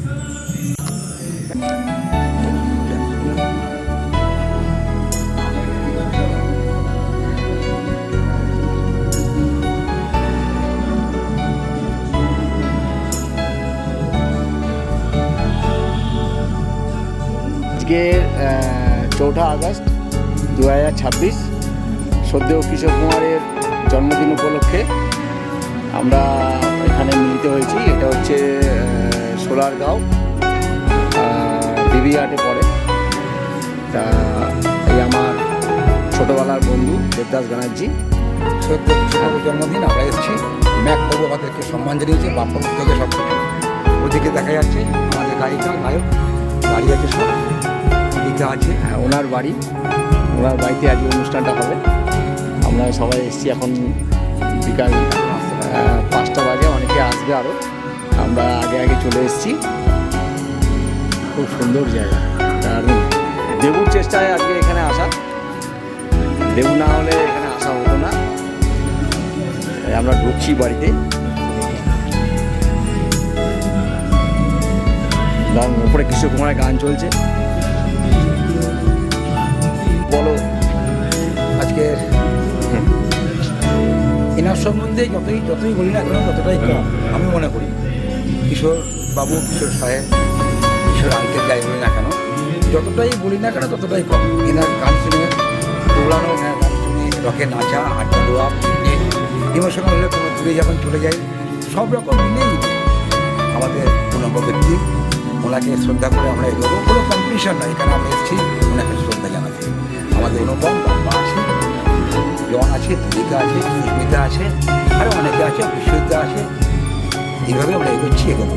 আজকে 4 আগস্ট 2026 শ্রদ্ধেয় কিশোর কুমারের জন্মদিন উপলক্ষে আমরা এখানে মিলিত হয়েছি। এটা হচ্ছে সোলারগাঁও বিবিআটে পড়ে। তা এই আমার ছোটোবেলার বন্ধু দেবদাস ব্যানার্জি শ্রদ্ধেয় কিশোরের জন্মদিন আমরা এসেছি। ম্যাকবাবু আমাদেরকে সম্মান জানিয়েছে, বাপ্পার থেকে সব কিছু। ওদিকে দেখা যাচ্ছে আমাদের গায়িকা গায়ক গাড়ি আছে, সব দিকে আছে। হ্যাঁ, ওনার বাড়িতে আজকে অনুষ্ঠানটা হবে। আমরা সবাই এসেছি, এখন বিকাল 5টা বাজে, অনেকে আসবে আরও। আমরা আগে চলে এসেছি। খুব সুন্দর জায়গা, দারুণ। দেবুর চেষ্টায় আজকে এখানে আসা, দেবু না হলে এখানে আসা হতো না। আমরা ঢুকছি বাড়িতে। উপরে কিশোর কুমারের গান চলছে। বলো আজকে এনার সম্বন্ধে যতই বলি না কেন ততটাই কম আমি মনে করি। কিশোর বাবু, কিশোর সাহেব, কিশোর আঙ্কেল যাই বলি না কেন, যতটাই বলি না কেন ততটাই কম। এনার গান শুনে দৌড়ানো, গান শুনে রকে নাচা, আড্ডা দেওয়া, ইমোশনাল হলে কোনো দূরে যখন চলে যাই, সব রকম মিলেই আমাদের কোনো ব্যক্তি। ওনাকে শ্রদ্ধা করে আমরা এগোবো। কোনো কম্পিটিশন নয়, এখানে আমরা এসেছি ওনাকে শ্রদ্ধা জানাতে। আমাদের অনুপম বাবা আছে, জন আছে, তুলিকা আছে, সুস্মিতা আছে, আরও অনেকে আছে, বিশ্বজিৎ আছে। এইভাবে আমরা এগোচ্ছি, এগোবো।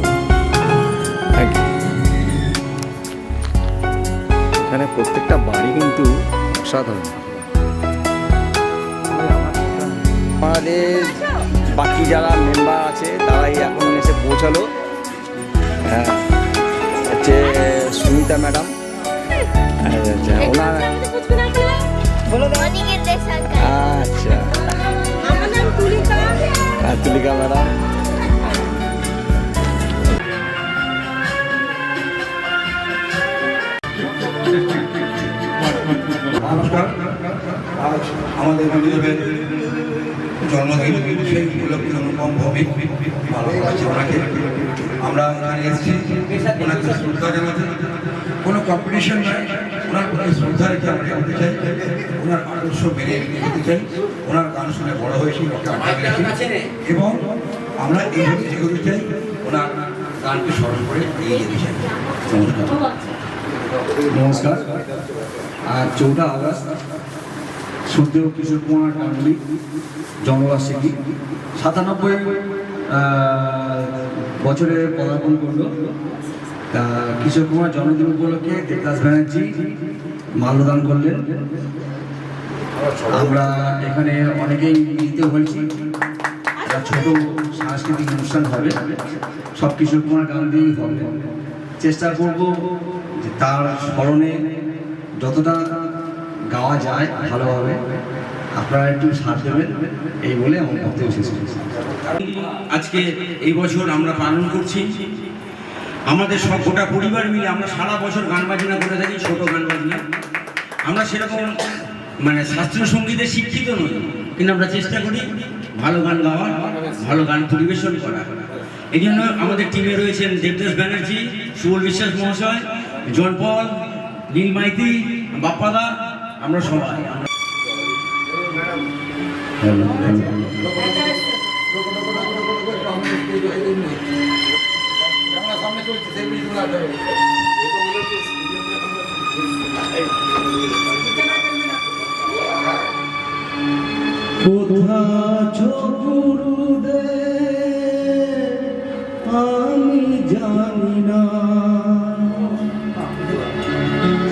Thank you. এখানে প্রত্যেকটা বাড়ি কিন্তু অসাধারণ। আমাদের বাকি যারা মেম্বার আছে তারাই এখন এসে পৌঁছালো। হ্যাঁ, হচ্ছে সুমিতা ম্যাডাম, ওনার আচ্ছা, তুলিকা ম্যাডাম। নমস্কার। আজ আমাদের গুরুদেবের জন্মদিন, সেই উপলক্ষে অনুপম ভৌমিক ভালোবাসি ওনাকে। আমরা এখানে এসেছি ওনাকে শ্রদ্ধা জানাতে। কোনো কম্পিটিশন নয়, ওনার প্রতি শ্রদ্ধা রেখে আমরা এগোতে চাই, ওনার আদর্শ মেনে এগোতে চাই। ওনার গান শুনে বড় হয়েছি, ওকে আড্ডা মেরেছি, এবং আমরা এইভাবে এগোতে চাই, ওনার গানকে স্মরণ করে এগিয়ে যেতে চাই। নমস্কার। আজ 14 আগস্ট শ্রদ্ধেয় কিশোর কুমার গাঙ্গুলি জন্মবার্ষিকী। 97 বছরে পদার্পণ করল। তা কিশোর কুমার জন্মদিন উপলক্ষে দেবদাস ব্যানার্জি মাল্যদান করলেন। আমরা এখানে অনেকেই মিলিত হয়েছি। একটা ছোট সাংস্কৃতিক অনুষ্ঠান হবে, সব কিশোর কুমার গান দিয়েই হবে। চেষ্টা করব যে তার স্মরণে যতটা গাওয়া যায় ভালোভাবে। আপনারা একটু সাথ দেবেন, এই বলে আমার বক্তব্য শেষ করছি। আজকে এই বছর আমরা পালন করছি। আমাদের সব গোটা পরিবার মিলে আমরা সারা বছর গান বাজনা করে থাকি, ছোট গান বাজনা। আমরা সেরকম শাস্ত্রীয় সঙ্গীতে শিক্ষিত নই, কিন্তু আমরা চেষ্টা করি ভালো গান গাওয়ার, ভালো গান পরিবেশন করা। এই জন্য আমাদের টিমে রয়েছেন দেবদাস ব্যানার্জি, সুবল বিশ্বাস মহাশয়, জন পল, নীল মাইতি, বাপ্পাদা, আমরা সবাই। আমি জানি না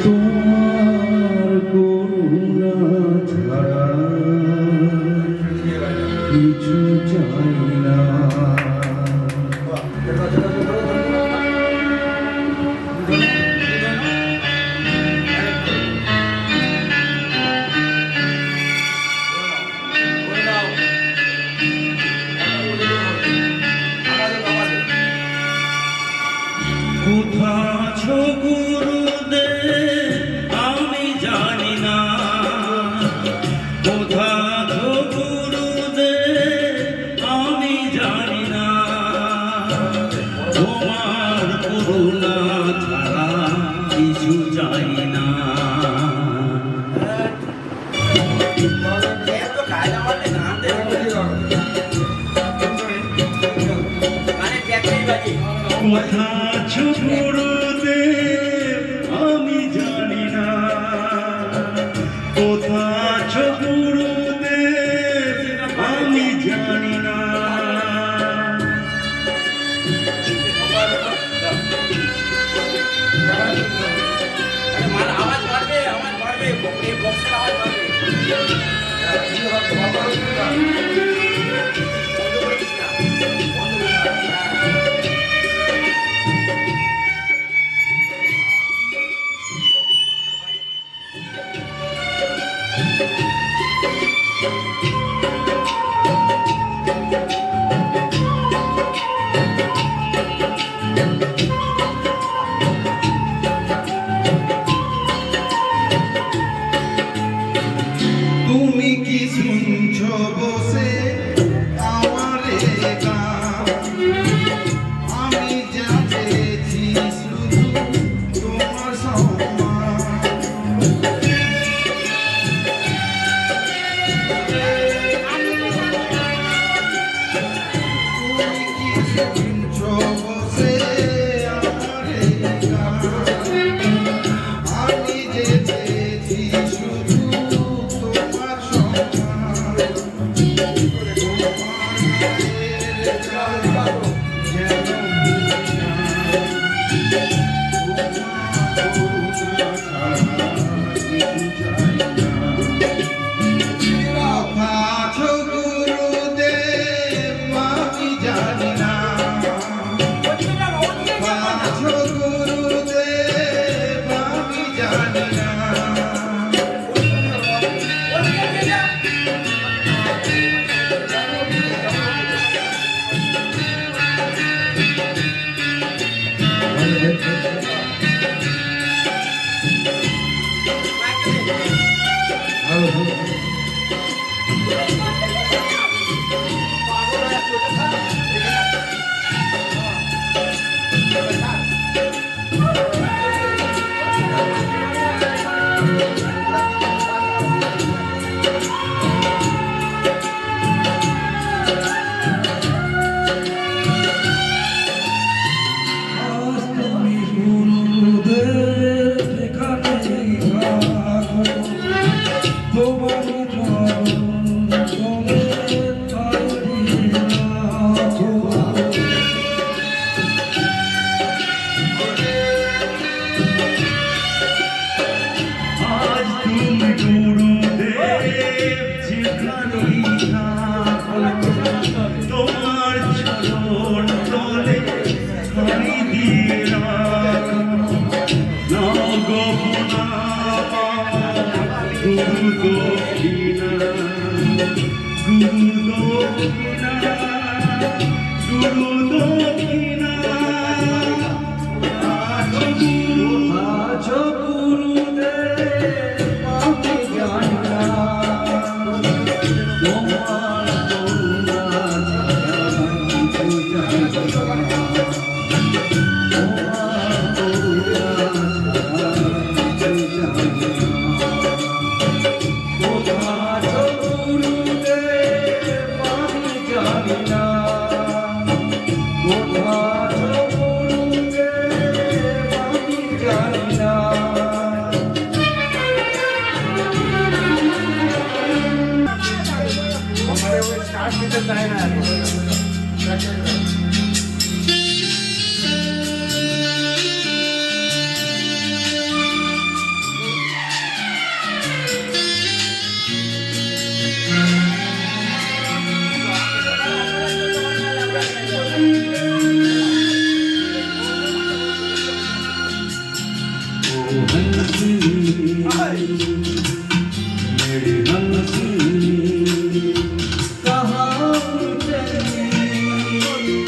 তোমার করুণা ছাড়া কিছু চাই না। কোথাও গুরুদেব আমি জানি না, তোমার করুণা ছাড়া কিছু চাই না। কোথা গুরুদেব আমি জানি না, কোথা গুরুদেব আমি জানি না। আওয়াজ বাড়বে, আওয়াজ বাড়বে, এই বক্সের আওয়াজ বাড়বে। তুমি কি শুনছো বসে আমারে গান? আমি যা চেয়েছি শুধু তোমার সম্মান। তুমি কি শুনছো বসে আমারে গান? আমি যে চেয়েছি শুধু তোমার সম্মান। कहाँ चली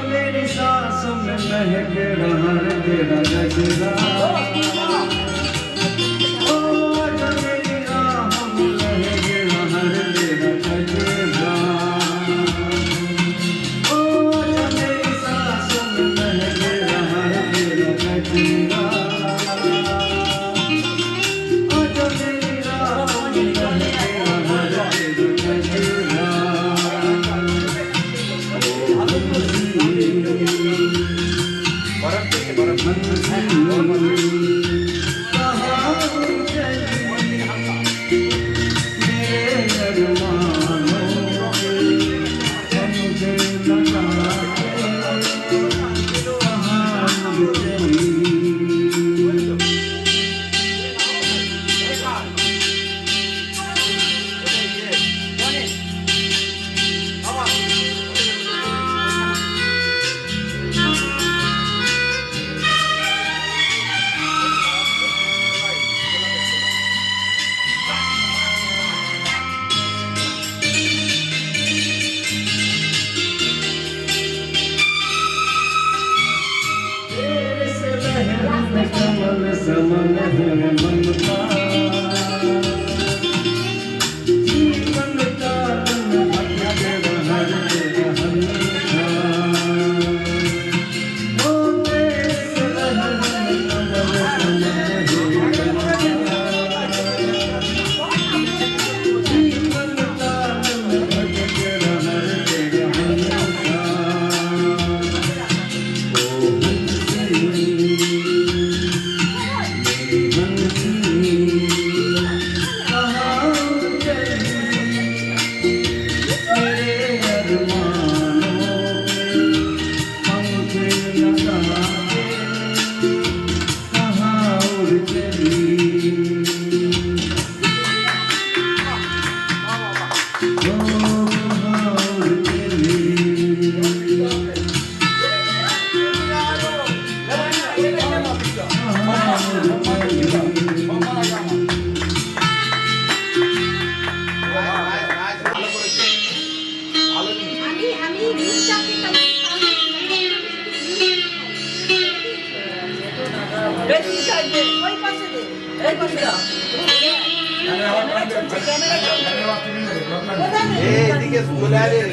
मेरी सांसों में महक रहा है तेरा नजरा ओ मेरी राहों में महक रहा है तेरा नजरा ओ मेरी सांसों में महक रहा है तेरा नजरा ओ मेरी राहों में महक रहा है तेरा नजरा समन है मन का जीवन का भटक रहा है हमेशा ओ तेरे से रहन कमल जीवन का भटक रहा है हमेशा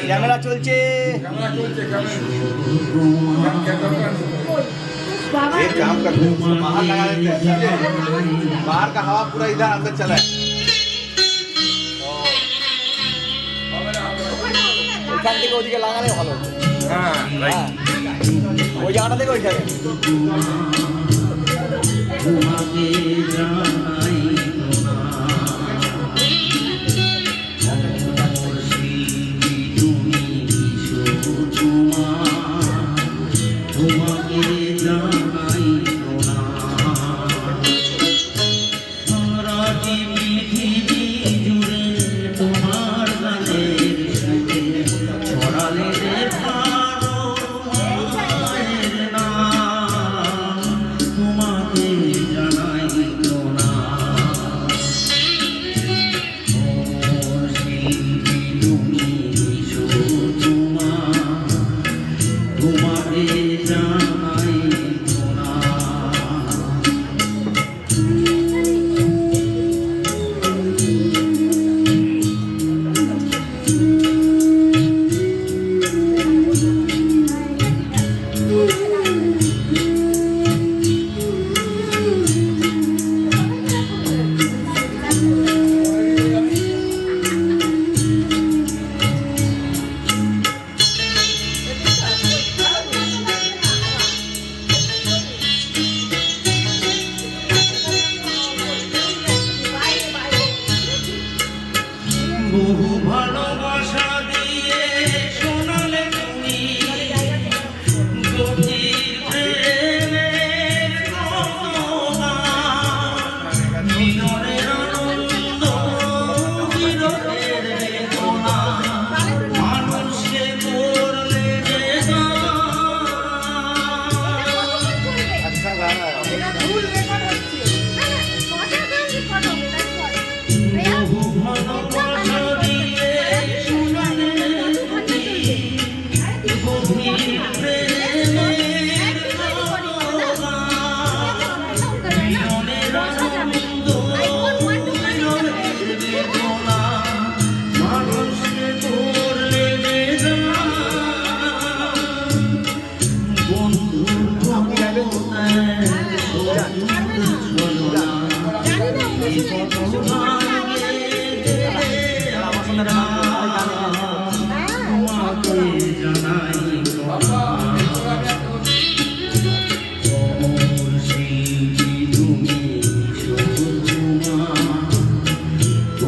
ক্যামেরা চলছে एक काम करते हैं बाहर लगा देते हैं बाहर का हवा पूरा इधर अंदर चला है এখান থেকে ওদিকে লাগালে ভালো হতো। হ্যাঁ ওই জায়গাটা থেকে ওইখানে তোমাকে জানাই তোমাকে জানাই সারাটি পৃথিবী জুড়ে তোমার গানের সুরে ছড়ালে যে পারো মায়ের নাম তোমাকে জানাই তোমাকে জানাই বহু ভালো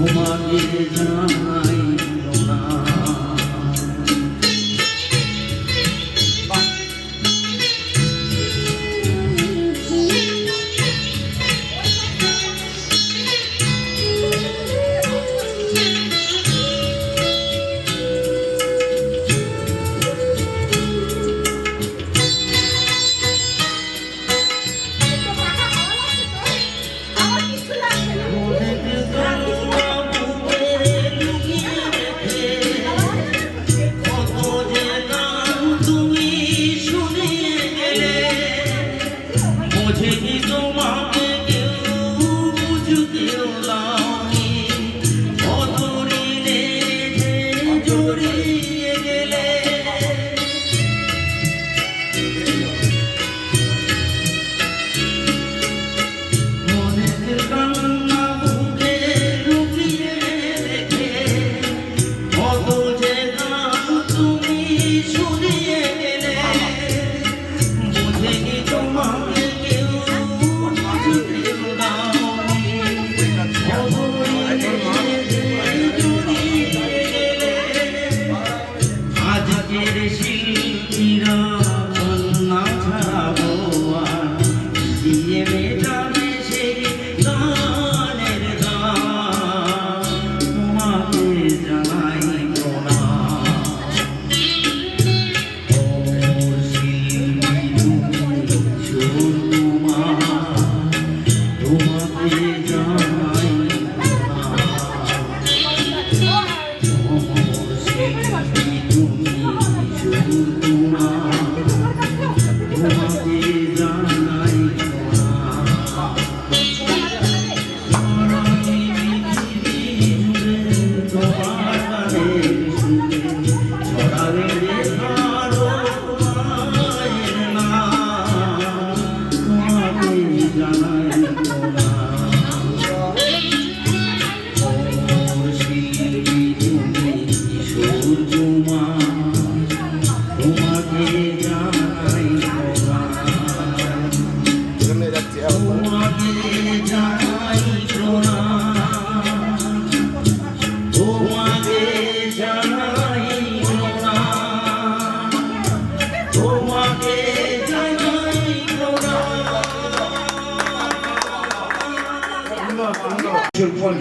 তোমাকে জানাই প্রণাম।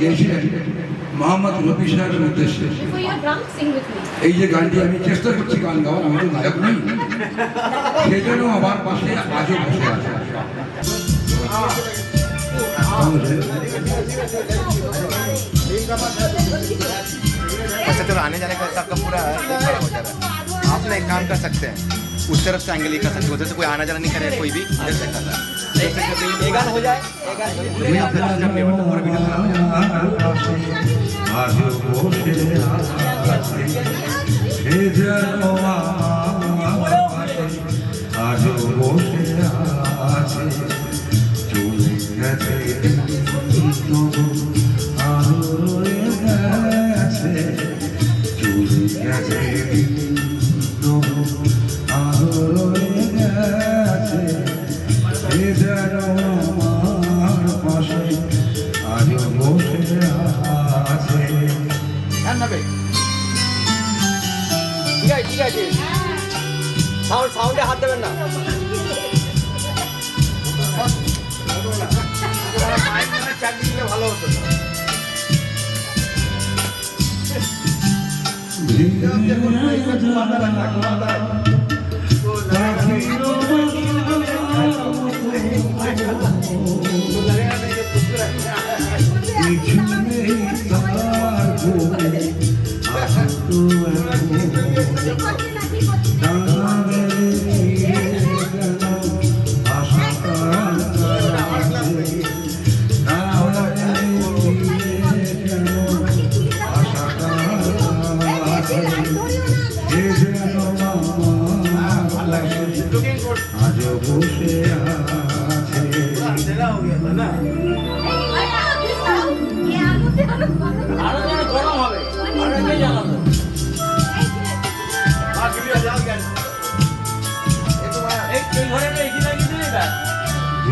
গিয়েছিলেন মোহাম্মদ রফি সাহেবের উদ্দেশ্যে। এই যে গানটি আমি চেষ্টা করছি গান গাওয়ার, আমি তো নায়ক নই, সেজন্য আমার পাশে আজও বসে আছে। अच्छा चलो आने जाने का सबका पूरा बड़ा हो जा रहा है। आप ना एक काम कर सकते हैं, उस तरफ से एंगल ही कर सकते हो, उधर से कोई आना जाना नहीं करे, कोई भी इधर से कर रहा है। एक गान हो जाए, एक गान हो जाए, पूरा वीडियो खराब हो जाए। ঠিক আছে, সাউন্ডে হাত দেবেন না। চাকরি দিলে ভালো হতো।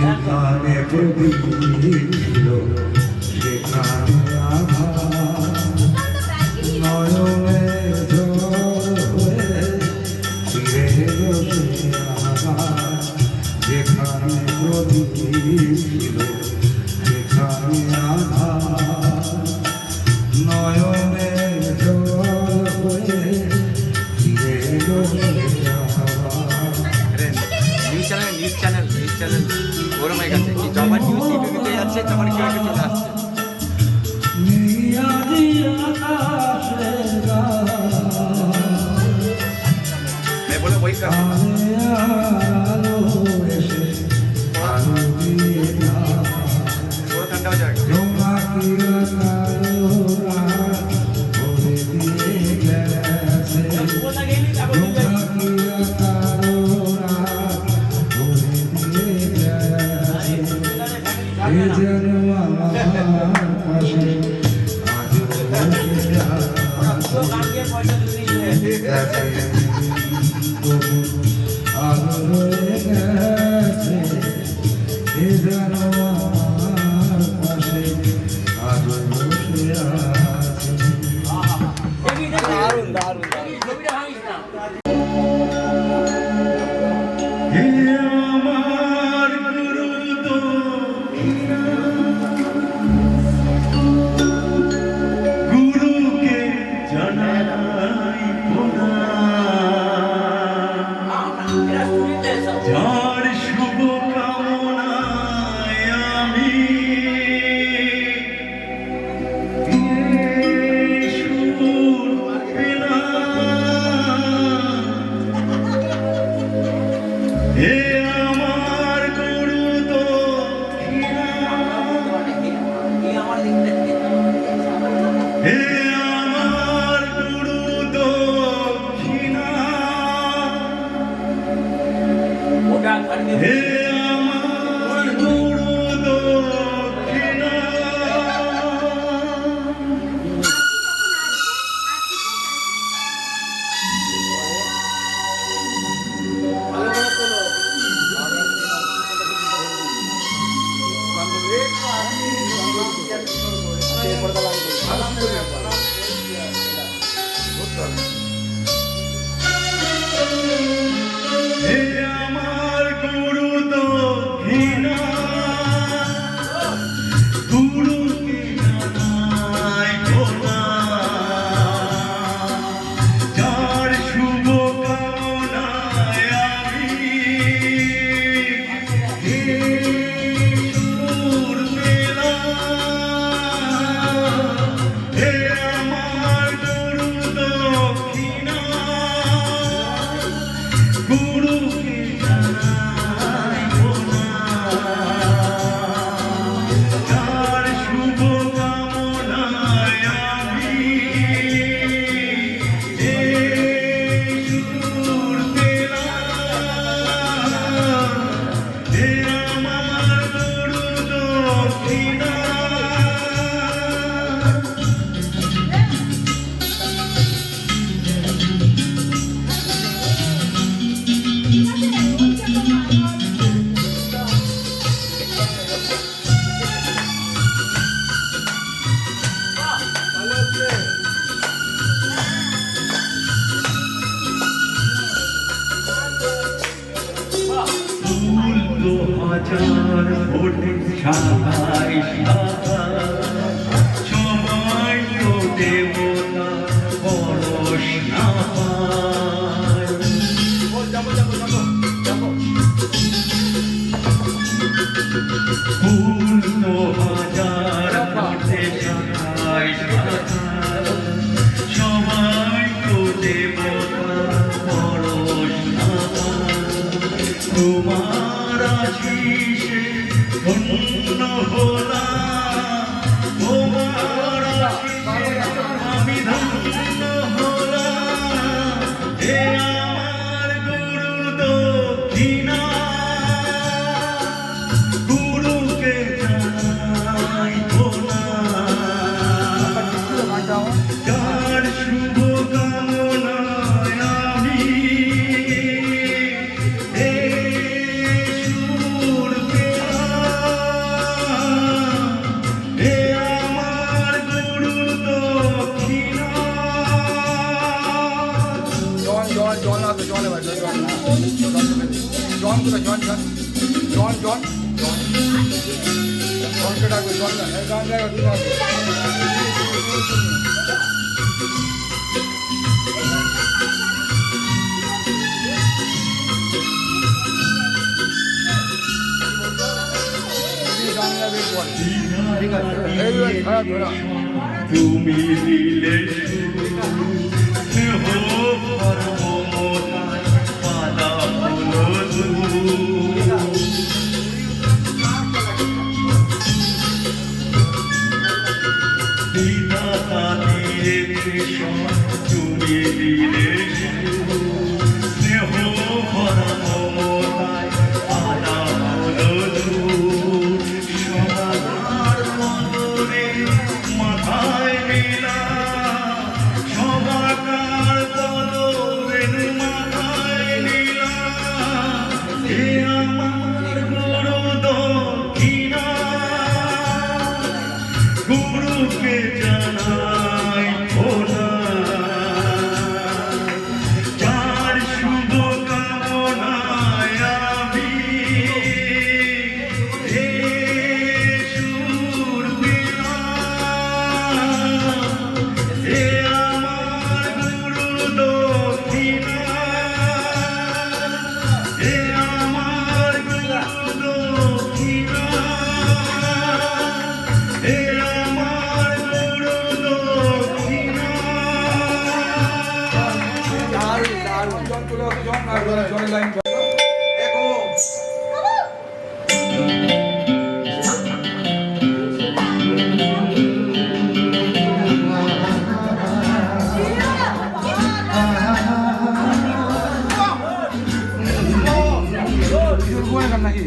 যেখানে প্রদীপ ছিল সেখানে আধার নয়নের জল হয়ে ফিরে এলো न्यूज चैनल ওরমাই কাছে কি যখন নিউজ টিভিতে যাচ্ছে তখন কেউ একটা চলে আসছে নিয়াদি আকাশে मैं बोले वही कर আলো এসে আলো দিয়ে थोड़ा ठंडा हो जाएगा জোনাকিরা কালোরা ভরে দিয়ে গেছে জোনাকিরা কালোরা ভরে দিয়ে গেছে এ যেন আমার পাশে আজ আলো রয়ে গেছে এ যেন আমার পাশে আজ বসে আছে হে আমার গুরু দক্ষিণা গুরুকে জানাই প্রণাম যার শুভ কামনায় আমি সুর পেলাম হে আমার গুরু দক্ষিণা হে আমার গুরু দক্ষিণা হে আমার গুরু দক্ষিণা হে আমার গুরু দক্ষিণা গুরুকে জানাই প্রণাম যার শুভ কামনায় আমি হে সুর পেলাম হে আমার গুরু দক্ষিণা গুরুকে জানাই প্রণাম যার শুভ কামনায় আমি এই সুর পেলাম হে আমার গুরু দক্ষিণা ফুল তো হাজার ফোটে শাখায় শাখায় সবাই তো দেবতা পরশ না পায় ফুল তো হাজার ফোটে শাখায় শাখায় সবাই তো দেবতা পরশ না পায় তোমার আশিসে ধন্য হলাম তোমার আশিসে আমি ধন্য হলাম হে আমার গুরু দক্ষিণা গুরুকে জানাই প্রণাম যার শুভ কামনায় আমি এই সুর পেলাম হে আমার গুরু দক্ষিণা জন আছে জন এবার জন জনকে ডাকবে জন গান গাইবে তুমি দিলে স্নেহ পরমতায় পাতা হলো বিধাতা দিয়ে তুমি দিলে স্নেহ পরমতায় পাতা হলো সবার মনে মাথায় নিলা সবার পদরে মাথায় নিলা এ আমার গুরু দক্ষিণা গুরুকে জানাই ভোলা যার শুভ কামনায় আমি এ সুর পেলাম এ আমার গুরু দক্ষিণা এ আমার গুরু দক্ষিণা এ আমার গুরু দক্ষিণা জলের লাইন নাকি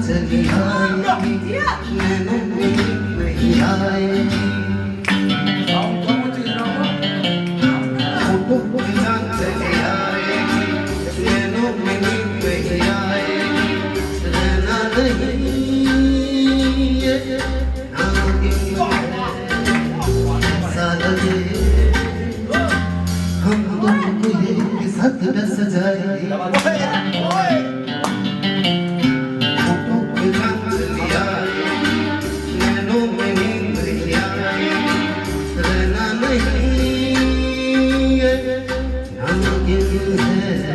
चली आएगी नैनों में नहीं आएगी फोटो की जान चली आएगी नैनों में नहीं आएगी रहना नहीं ये नागिन ऐसा लगे हम तुमको एक साथ डस जाएगी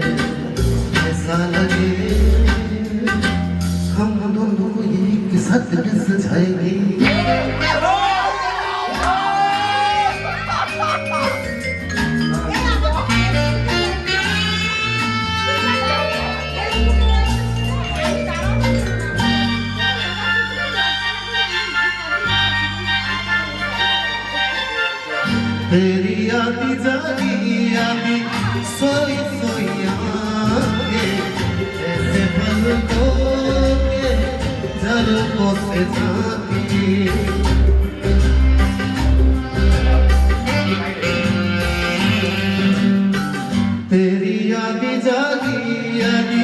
ऐसा लगे हम दोनों को एक साथ डस जाएगी तेरी याद जागी यादी सोई सोई आंखें ऐसे पलकों के झलकों से झांकी तेरी याद जागी यादी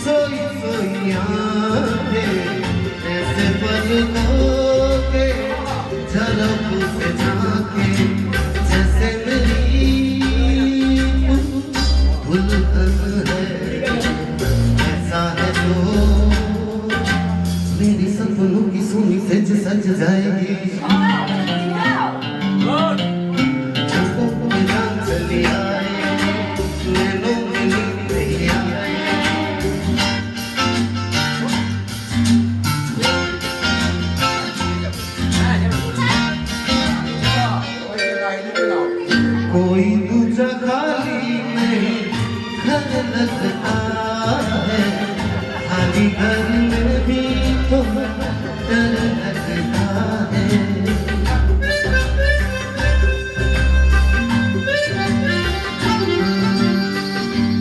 सोई सोई आंखें ऐसे पलकों के झलकों से झांकी जैसे मेरी धुलकन है ऐसा है जो मेरी सपनों की सुनी से सज जाएगी चंपों की जान चली आएगी नैनों में नींद नहीं आएगी कोई दूजा खाली नहीं घर लगता है खाली घर में भी तो डर लगता है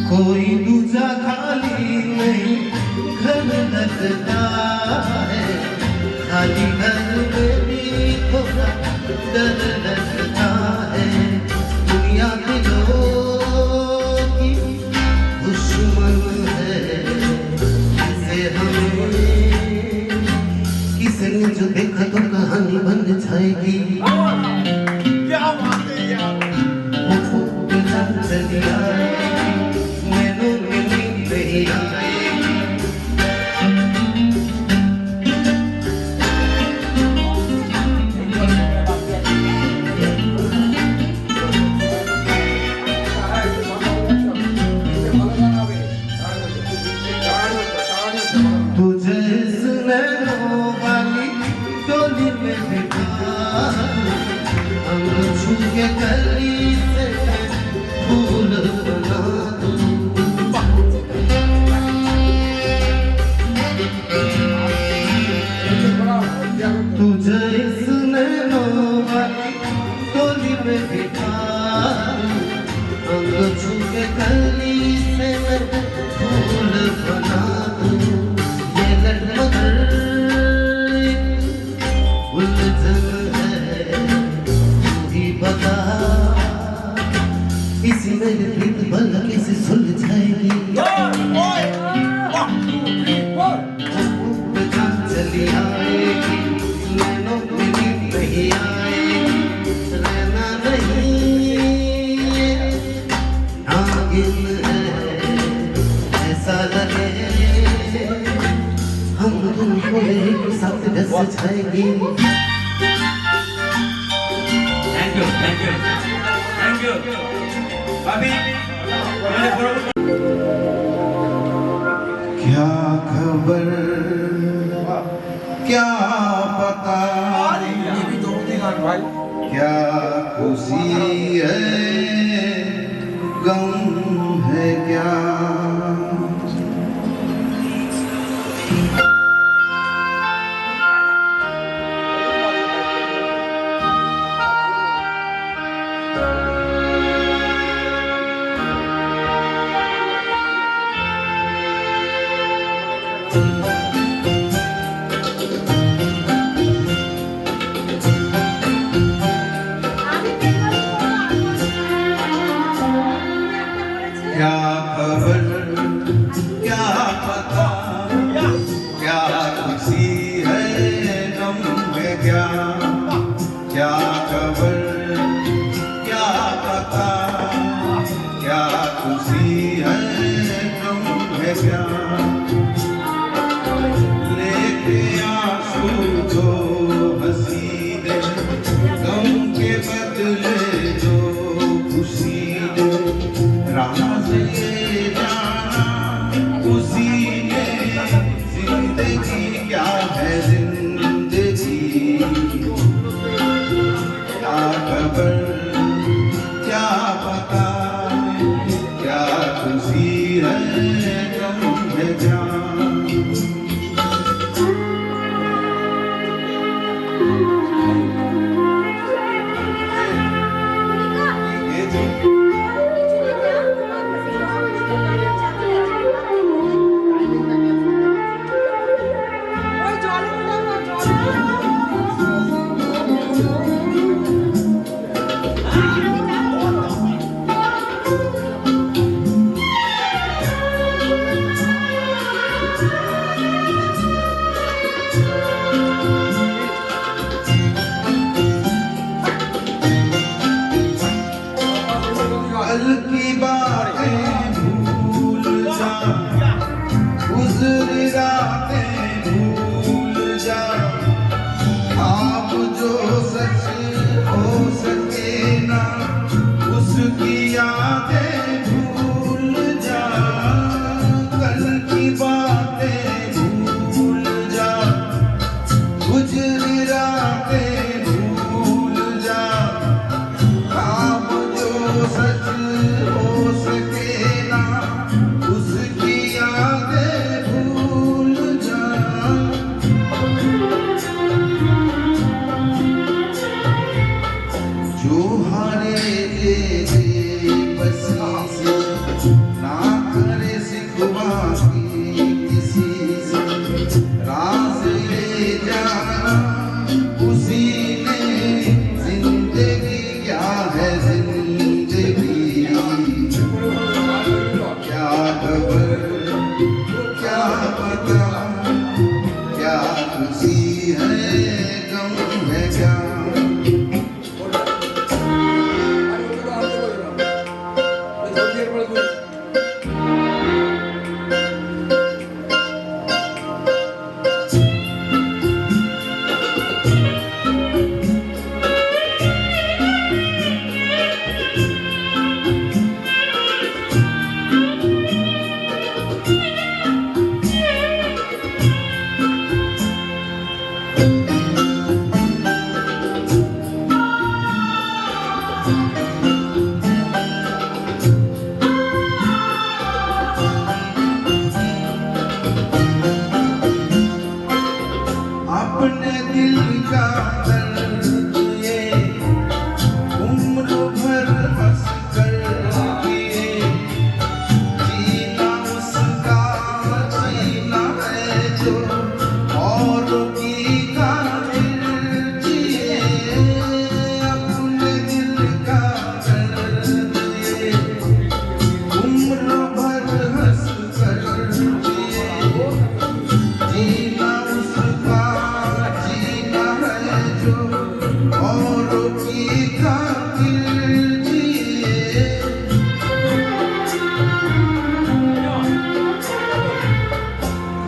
कोई दूजा खाली नहीं घर लगता है खाली घर में भी थोड़ा डर लगता है दुनिया के लोग की दुश्मन है इसे हमें किसी ने जो देखा तो कहानी बन जाएगी चली आएगी नैनों में नींद नहीं आएगी के कली से फूल बना दूं तुझे इस नैनों वाली टोली में बिठा अंग छू के कली से मैं फूल बना दूं ये लटमगर उलझन है तू ही बता इसी मेरे प्रीत बल कैसे सुलझाएगी चली आएगी नैनों में नींद नहीं आएगी रहना नहीं नागिन है ऐसा लगे हम तुमको एक साथ डस जाएगी thank you thank you thank you ভাবি আমাদের পরবর্তী क्या खबर क्या पता ये भी दो गान भाई क्या खुशी है गम है क्या क्या खबर क्या पता क्या खुशी है गम है क्या क्या खबर क्या पता क्या खुशी है गम है क्या लेके आंसू जो हंसी दे गम के बदले जो खुशी दे राह से जाना उसी ने जिंदगी क्या है जिंदगी क्या खबर क्या पता क्या खुशी है गम है क्या कल की बातें भूल जा गुज़री रातें भूल जा आप जो सच हो सके ना उसकी यादें भूल जा कल की बातें भूल जा गुज़री रातें भूल जा आप जो सच हो सके ना उसकी यादें भूल जा जो हारे बसी से ना करे सिखवा की किसी से राज ले जाना उसी ने जिंदगी क्या है जिंदगी क्या खबर क्या पता क्या खुशी है गम है क्या अपने दिल का दर्द ये उम्र भर हंस कर जिए जीना उसका जीना है जो और की खातिर जिए अपने दिल का दर्द ये उम्र भर हंस कर जिए जीना उसका जीना है जो और की खातिर जिए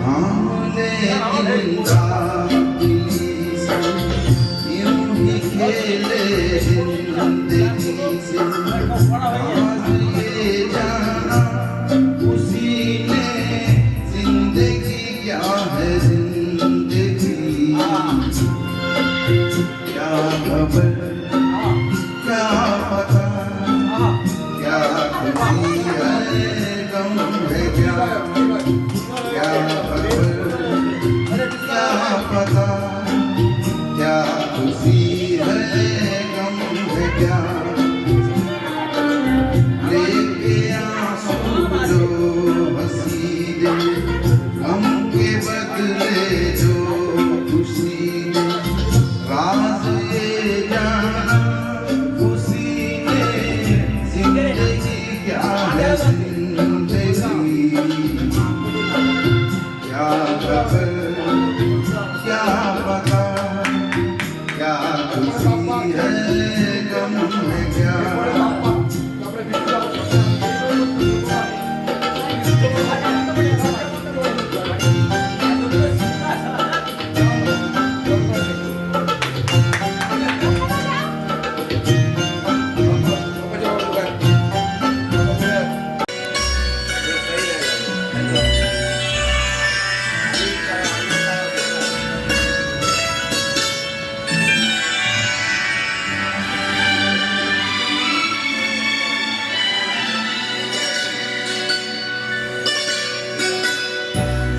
हमने जिंदगी से यूं ही खेले जिंदगी से आज ये जाना उसी ने जिंदगी क्या है जिंदगी क्या खबर क्या पता क्या खुशी है गम है क्या क्या खबर क्या पता क्या खुशी है गम है क्या लेके आंसू जो हंसी दे गम के बदले जो खुशी दे राज ये जाना उसी ने जिंदगी क्या है जिंदगी क्या खबर क्या पता क्या खुशी है गम है क्या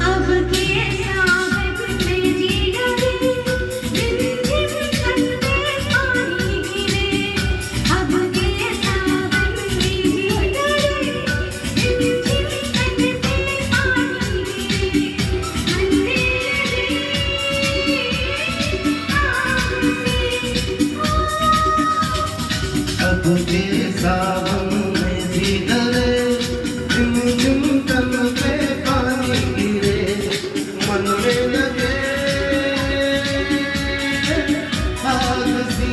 अब के सावन में जी लगे रिमझिम ठंडे पानी गिरे अब के सावन में जी लगे रिमझिम ठंडे पानी गिरे अब के सावन में भीगरे झुम तन पे पानी गिरे मन में लगे आग सी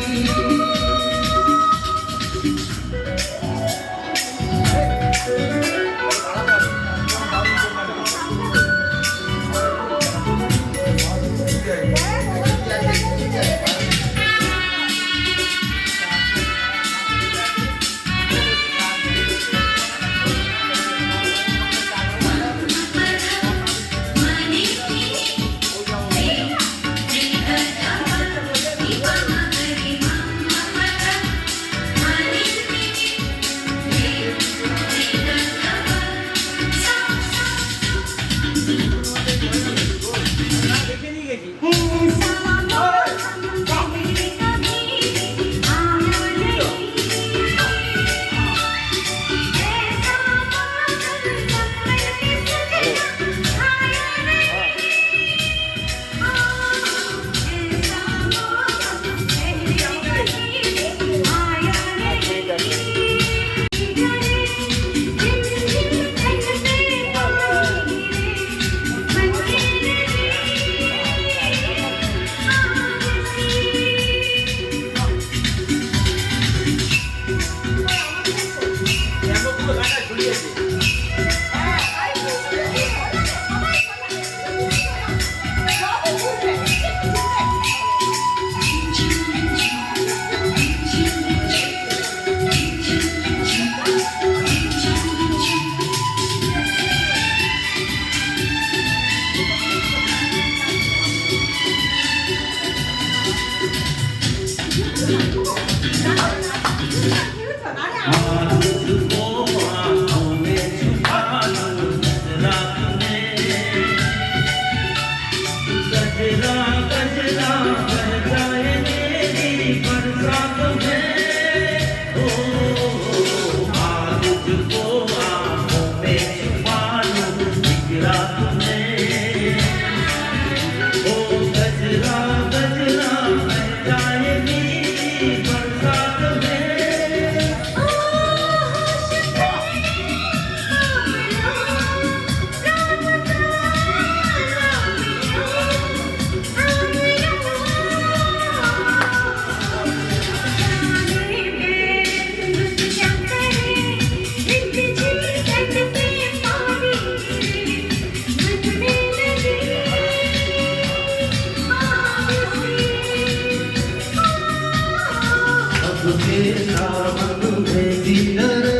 के सावन में भी डरे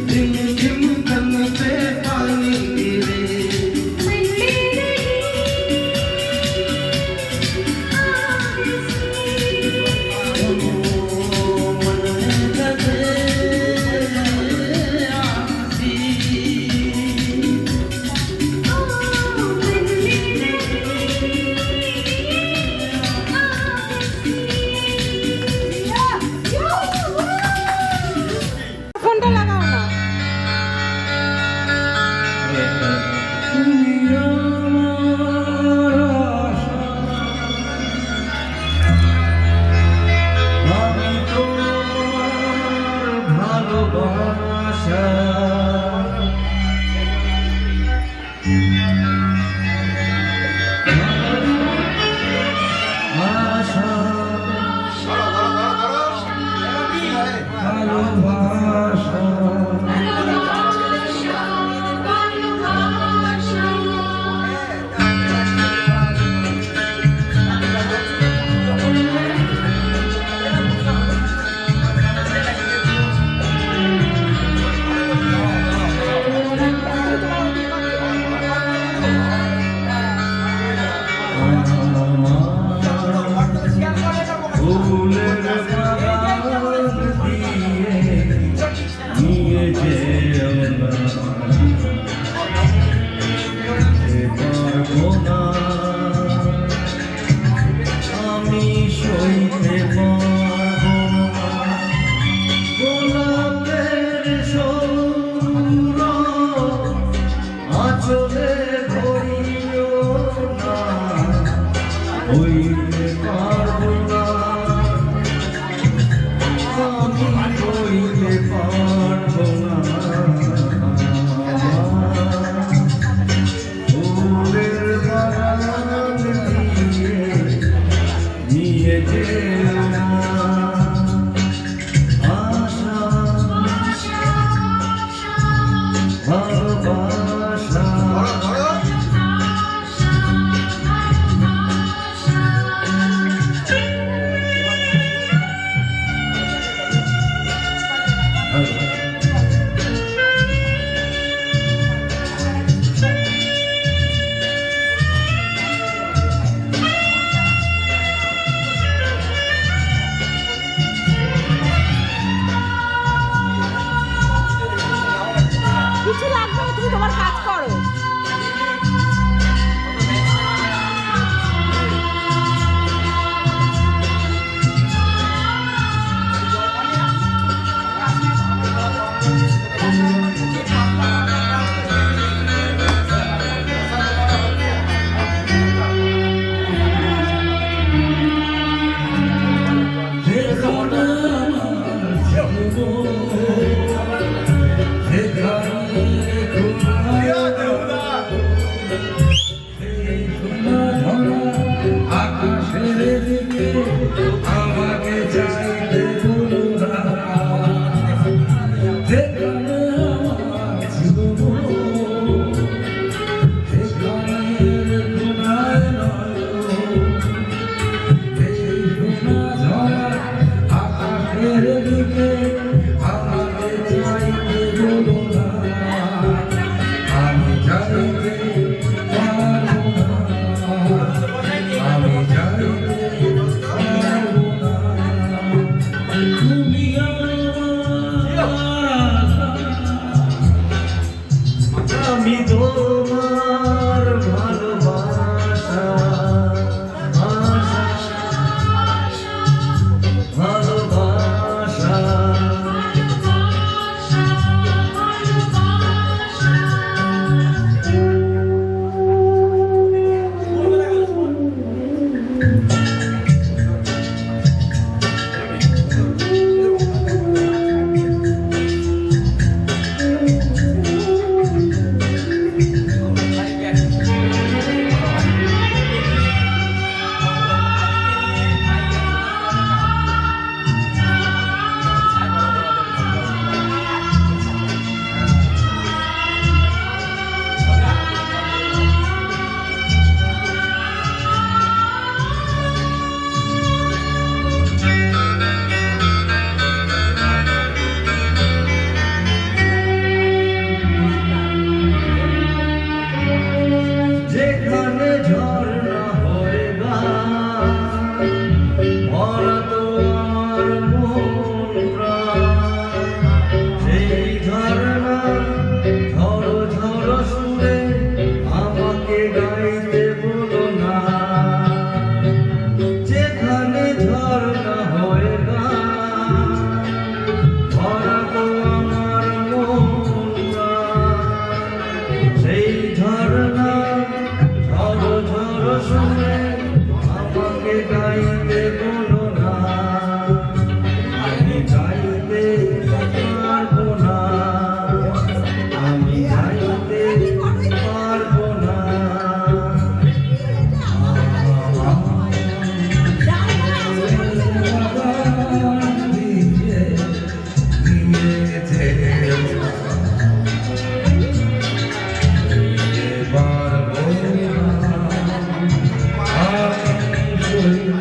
रिम झिम तन पे पानी गिरे मन में रही मन में लगे आसी ফোনটা লাগাও না আমি তোমার ভালোবাসা আশা ভালোবাসা ফুলের বাগান দিয়ে নিয়ে যেও না পারবো না আমি সইতে পারবো না গোলাপের সৌর আঁচলে ধরিও না হইতে পারবো না আমি হইতে পারবো না ফুলের বাগান দিয়ে নিয়ে যেও না আশা ভালোবাসা আশা গাইতে বলো না, আমি গাইতে পারবো না, আমি গাইতে পারবো না। এবার বলো না, আমি